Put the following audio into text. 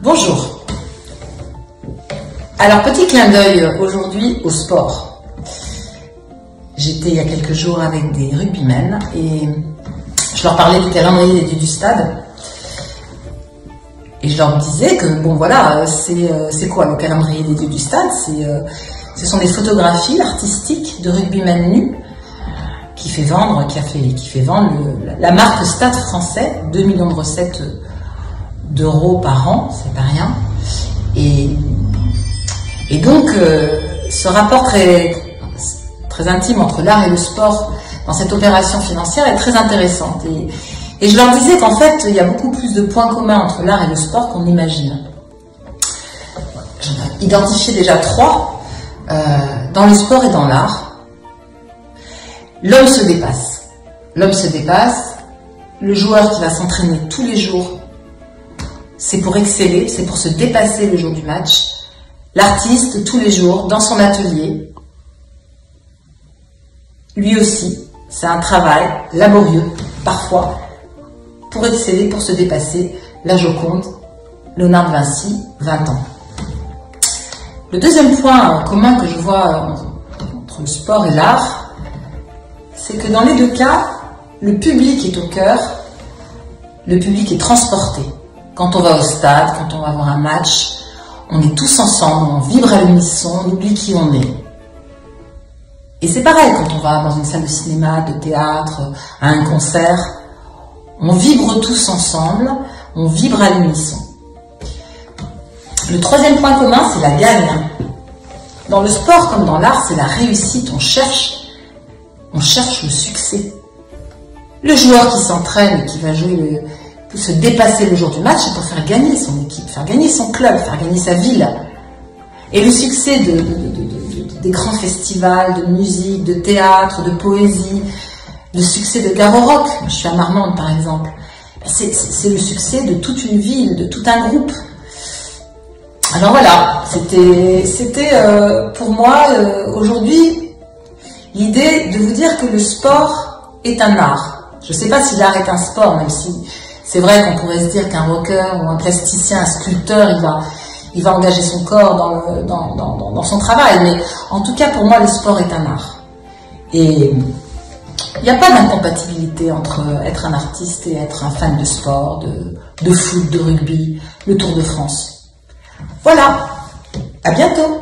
Bonjour. Alors, petit clin d'œil aujourd'hui au sport. J'étais il y a quelques jours avec des rugbymen et je leur parlais du calendrier du stade. Et je leur disais que, bon voilà, c'est quoi le calendrier des dieux du stade? Ce sont des photographies artistiques de rugbymen nus qui fait vendre la marque Stade Français, 2 millions de recettes d'euros par an, c'est pas rien. Et donc, ce rapport très intime entre l'art et le sport dans cette opération financière est très intéressante. Et je leur disais qu'en fait, il y a beaucoup plus de points communs entre l'art et le sport qu'on imagine. J'en ai identifié déjà 3. Dans le sport et dans l'art, l'homme se dépasse. L'homme se dépasse. Le joueur qui va s'entraîner tous les jours, c'est pour exceller, c'est pour se dépasser le jour du match. L'artiste, tous les jours, dans son atelier, lui aussi, c'est un travail laborieux, parfois, pour exceller, pour se dépasser. La Joconde, Léonard de Vinci, 20 ans. Le deuxième point commun que je vois entre le sport et l'art, c'est que dans les deux cas, le public est au cœur, le public est transporté. Quand on va au stade, quand on va voir un match, on est tous ensemble, on vibre à l'unisson, on oublie qui on est. Et c'est pareil quand on va dans une salle de cinéma, de théâtre, à un concert, on vibre tous ensemble, on vibre à l'unisson. Le troisième point commun, c'est la gagne. Dans le sport comme dans l'art, c'est la réussite, on cherche le succès. Le joueur qui s'entraîne, qui va jouer, pour se dépasser le jour du match, c'est pour faire gagner son équipe, faire gagner son club, faire gagner sa ville. Et le succès des grands festivals de musique, de théâtre, de poésie, le succès de Gare au Rock, je suis à Marmande par exemple, c'est le succès de toute une ville, de tout un groupe. Alors voilà, c'était pour moi aujourd'hui l'idée de vous dire que le sport est un art. Je ne sais pas si l'art est un sport, même si c'est vrai qu'on pourrait se dire qu'un rocker ou un plasticien, un sculpteur, il va engager son corps dans son travail. Mais en tout cas, pour moi, le sport est un art. Et il n'y a pas d'incompatibilité entre être un artiste et être un fan de sport, de foot, de rugby, le Tour de France. Voilà, à bientôt.